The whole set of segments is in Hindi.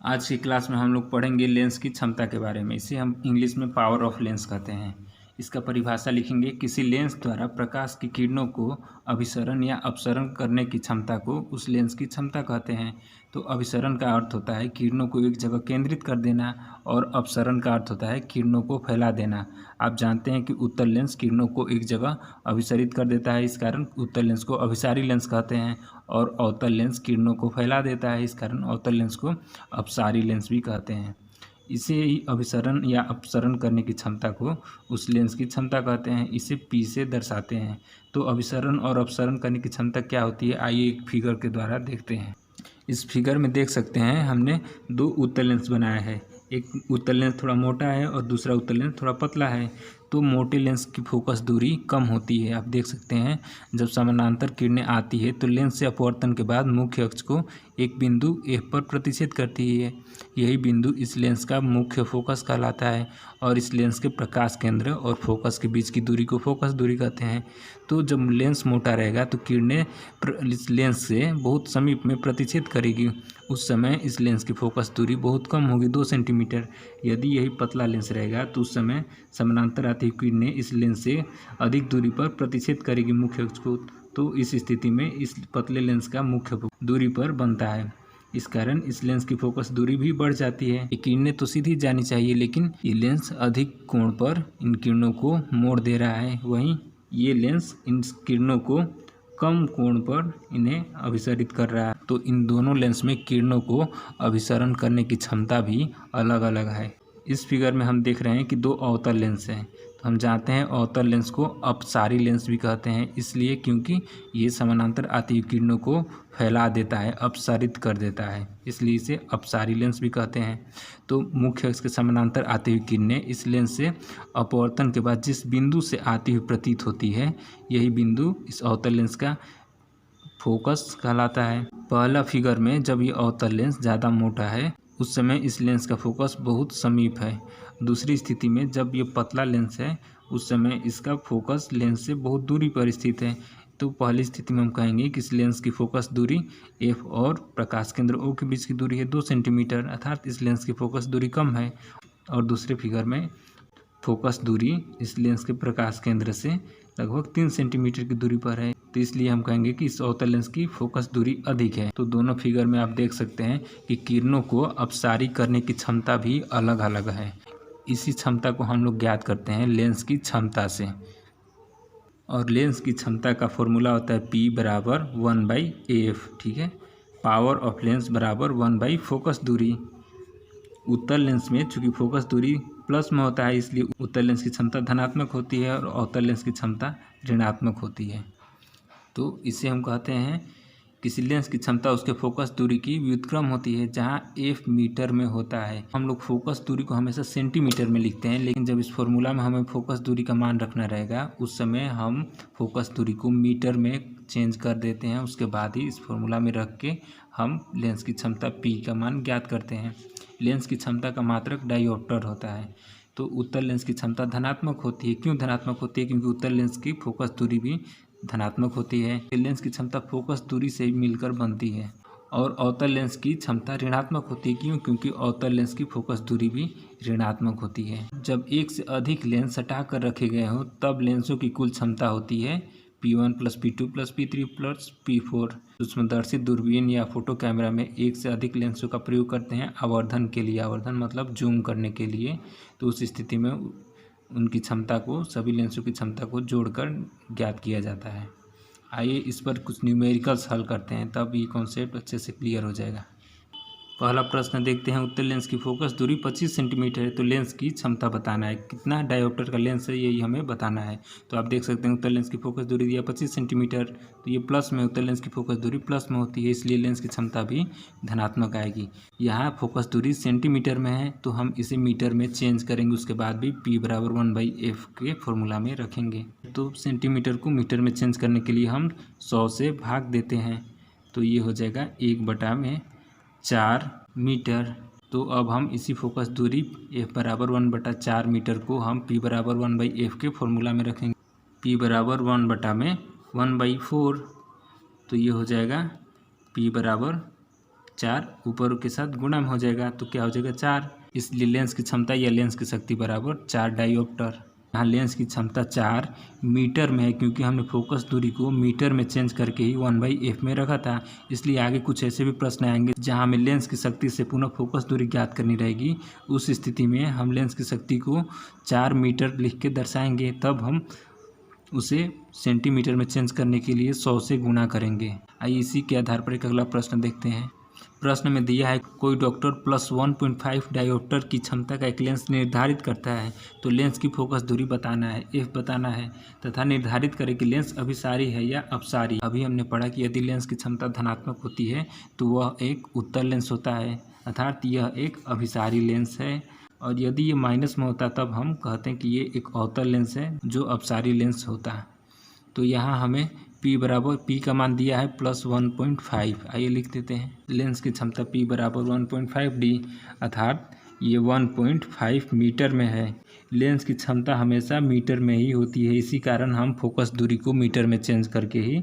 आज की क्लास में हम लोग पढ़ेंगे लेंस की क्षमता के बारे में। इसे हम इंग्लिश में पावर ऑफ लेंस कहते हैं। इसका परिभाषा लिखेंगे, किसी लेंस द्वारा प्रकाश की किरणों को अभिसरण या अपसरण करने की क्षमता को उस लेंस की क्षमता कहते हैं। तो अभिसरण का अर्थ होता है किरणों को एक जगह केंद्रित कर देना और अपसरण का अर्थ होता है किरणों को फैला देना। आप जानते हैं कि उत्तल लेंस किरणों को एक जगह अभिसरित कर देता है, इस कारण उत्तल लेंस को अभिसारी लेंस कहते हैं। और अवतल लेंस किरणों को फैला देता है, इस कारण अवतल लेंस को अपसारी लेंस भी कहते हैं। इसे ही अभिसरण या अपसरण करने की क्षमता को उस लेंस की क्षमता कहते हैं। इसे P से दर्शाते हैं। तो अभिसरण और अपसरण करने की क्षमता क्या होती है, आइए एक फिगर के द्वारा देखते हैं। इस फिगर में देख सकते हैं हमने दो उत्तल लेंस बनाया है। एक उत्तल लेंस थोड़ा मोटा है और दूसरा उत्तल लेंस थोड़ा पतला है। तो मोटे लेंस की फोकस दूरी कम होती है। आप देख सकते हैं जब समानांतर किरणें आती है तो लेंस से अपवर्तन के बाद मुख्य अक्ष को एक बिंदु F पर प्रतिच्छेद करती है। यही बिंदु इस लेंस का मुख्य फोकस कहलाता है और इस लेंस के प्रकाश केंद्र और फोकस के बीच की दूरी को फोकस दूरी कहते हैं। तो जब लेंस मोटा रहेगा तो किरणें इस लेंस से बहुत समीप में प्रतिच्छेद करेगी। उस समय इस लेंस की फोकस दूरी बहुत कम होगी, 2 सेंटीमीटर। यदि यही पतला लेंस रहेगा तो उस समय समानांतर आती हुई किरणें इस लेंस से अधिक दूरी पर प्रतिच्छेद करेगी मुख्य अक्ष को। तो इस स्थिति में इस पतले लेंस का मुख्य दूरी पर बनता है। इस कारण इस लेंस की फोकस दूरी भी बढ़ जाती है। ये किरणें तो सीधी जानी चाहिए, लेकिन ये लेंस अधिक कोण पर इन किरणों को मोड़ दे रहा है। वहीं ये लेंस इन किरणों को कम कोण पर इन्हें अभिसरित कर रहा है। तो इन दोनों लेंस में किरणों को अभिसरण करने की क्षमता भी अलग अलग है। इस फिगर में हम देख रहे हैं कि दो अवतल लेंस हैं। तो हम जानते हैं अवतल लेंस को अपसारी लेंस भी कहते हैं, इसलिए क्योंकि ये समानांतर आती हुई किरणों को फैला देता है, अपसारित कर देता है, इसलिए इसे अपसारी लेंस भी कहते हैं। तो मुख्य अक्ष के समानांतर आती हुई किरणें इस लेंस से अपवर्तन के बाद जिस बिंदु से आती हुई प्रतीत होती है, यही बिंदु इस अवतल लेंस का फोकस कहलाता है। पहला फिगर में जब ये अवतल लेंस ज़्यादा मोटा है उस समय इस लेंस का फोकस बहुत समीप है। दूसरी स्थिति में जब ये पतला लेंस है उस समय इसका फोकस लेंस से बहुत दूरी पर स्थित है। तो पहली स्थिति में हम कहेंगे कि इस लेंस की फोकस दूरी F और प्रकाश केंद्र O के बीच की दूरी है 2 सेंटीमीटर, अर्थात इस लेंस की फोकस दूरी कम है। और दूसरे फिगर में फोकस दूरी इस लेंस के प्रकाश केंद्र से लगभग 3 सेंटीमीटर की दूरी पर है। तो इसलिए हम कहेंगे कि इस अवतल लेंस की फोकस दूरी अधिक है। तो दोनों फिगर में आप देख सकते हैं कि किरणों को अपसारी करने की क्षमता भी अलग अलग है। इसी क्षमता को हम लोग ज्ञात करते हैं लेंस की क्षमता से। और लेंस की क्षमता का फॉर्मूला होता है P बराबर 1/AF। ठीक है, पावर ऑफ लेंस बराबर 1/, फोकस दूरी। उत्तल लेंस में चूंकि फोकस दूरी प्लस में होता है, इसलिए उत्तल लेंस की क्षमता धनात्मक होती है और अवतल लेंस की क्षमता ऋणात्मक होती है। तो इसे हम कहते हैं किसी लेंस की क्षमता उसके फोकस दूरी की व्युत्क्रम होती है, जहां F मीटर में होता है। हम लोग फोकस दूरी को हमेशा सेंटीमीटर में लिखते हैं, लेकिन जब इस फॉर्मूला में हमें फोकस दूरी का मान रखना रहेगा उस समय हम फोकस दूरी को मीटर में चेंज कर देते हैं। उसके बाद ही इस फॉर्मूला में रख के हम लेंस की क्षमता P का मान ज्ञात करते हैं। लेंस की क्षमता का मात्रक डायोप्टर होता है। तो उत्तल लेंस की क्षमता धनात्मक होती है। क्यों धनात्मक होती है? क्योंकि उत्तल लेंस की फोकस दूरी भी धनात्मक होती है। लेंस की क्षमता फोकस दूरी से मिलकर बनती है। और अवतल लेंस की क्षमता ऋणात्मक होती है। क्यों? क्योंकि अवतल लेंस की फोकस दूरी भी ऋणात्मक होती है। जब एक से अधिक लेंस सटा कर रखे गए हों तब लेंसों की कुल क्षमता होती है P1 + P2 + P3 + P4। सूक्ष्मदर्शी दूरबीन या फोटो कैमरा में एक से अधिक लेंसों का प्रयोग करते हैं आवर्धन के लिए। आवर्धन मतलब जूम करने के लिए। तो उस स्थिति में उनकी क्षमता को, सभी लेंसों की क्षमता को जोड़कर ज्ञात किया जाता है। आइए इस पर कुछ न्यूमेरिकल्स हल करते हैं, तब ये कॉन्सेप्ट अच्छे से क्लियर हो जाएगा। पहला प्रश्न देखते हैं। उत्तल लेंस की फोकस दूरी 25 सेंटीमीटर है, तो लेंस की क्षमता बताना है। कितना डायोप्टर का लेंस है यही हमें बताना है। तो आप देख सकते हैं उत्तल लेंस की फोकस दूरी दिया 25 सेंटीमीटर, तो ये प्लस में, उत्तल लेंस की फोकस दूरी प्लस में होती है, इसलिए लेंस की क्षमता भी धनात्मक आएगी। यहाँ फोकस दूरी सेंटीमीटर में है तो हम इसे मीटर में चेंज करेंगे, उसके बाद भी P बराबर 1/F के फॉर्मूला में रखेंगे। तो सेंटीमीटर को मीटर में चेंज करने के लिए हम 100 से भाग देते हैं, तो ये हो जाएगा 1/4 मीटर। तो अब हम इसी फोकस दूरी F बराबर 1/4 मीटर को हम P बराबर 1/F के फॉर्मूला में रखेंगे। P बराबर 1/4, तो ये हो जाएगा P बराबर 4 ऊपर के साथ गुणा में हो जाएगा तो क्या हो जाएगा 4। इसलिए लेंस की क्षमता या लेंस की शक्ति बराबर 4 डायोप्टर। यहाँ लेंस की क्षमता 4 मीटर में है, क्योंकि हमने फोकस दूरी को मीटर में चेंज करके ही 1/f में रखा था। इसलिए आगे कुछ ऐसे भी प्रश्न आएंगे जहाँ हमें लेंस की शक्ति से पुनः फोकस दूरी ज्ञात करनी रहेगी। उस स्थिति में हम लेंस की शक्ति को 4 मीटर लिख के दर्शाएंगे, तब हम उसे सेंटीमीटर में चेंज करने के लिए 100 से गुणा करेंगे। आइए इसी के आधार पर एक अगला प्रश्न देखते हैं। प्रश्न में दिया है कोई डॉक्टर +1.5 डायोप्टर की क्षमता का एक लेंस निर्धारित करता है, तो लेंस की फोकस दूरी बताना है, f बताना है तथा निर्धारित करे कि लेंस अभिसारी है या अपसारी। अभी हमने पढ़ा कि यदि लेंस की क्षमता धनात्मक होती है तो वह एक उत्तल लेंस होता है, अर्थात यह एक अभिसारी लेंस है, और यदि ये माइनस में होता तब हम कहते हैं कि ये एक अवतल लेंस है जो अपसारी लेंस होता है। तो यहाँ हमें P का मान दिया है +1.5। आइए लिख देते हैं। लेंस की क्षमता P बराबर 1.5D, अर्थात ये 1.5 मीटर में है। लेंस की क्षमता हमेशा मीटर में ही होती है, इसी कारण हम फोकस दूरी को मीटर में चेंज करके ही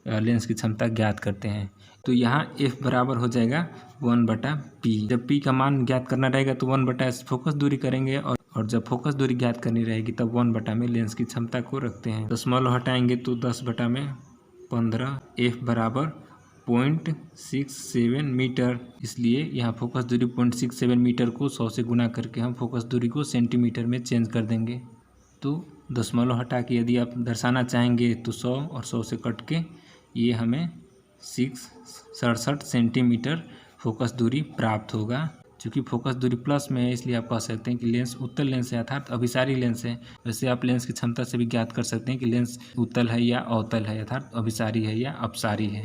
लेंस की क्षमता ज्ञात करते हैं। तो यहाँ F बराबर हो जाएगा 1/P। जब P का मान ज्ञात करना रहेगा तो 1/S फोकस दूरी करेंगे, और जब फोकस दूरी ज्ञात करनी रहेगी तब 1/में में लेंस की क्षमता को रखते हैं। दशमलव हटाएंगे तो 10/15। F बराबर 0.67 मीटर, इसलिए यहाँ फोकस दूरी 0.67 मीटर को 100 से गुणा करके हम फोकस दूरी को सेंटीमीटर में चेंज कर देंगे। तो दशमलव हटा के यदि आप दर्शाना चाहेंगे तो 100 और 100 से कट के ये हमें 667 सेंटीमीटर फोकस दूरी प्राप्त होगा। चूँकि फोकस दूरी प्लस में है इसलिए आप कह सकते हैं कि लेंस उत्तल लेंस है, अर्थात अभिसारी लेंस है। वैसे आप लेंस की क्षमता से भी ज्ञात कर सकते हैं कि लेंस उत्तल है या अवतल है, अर्थात अभिसारी है या अपसारी है।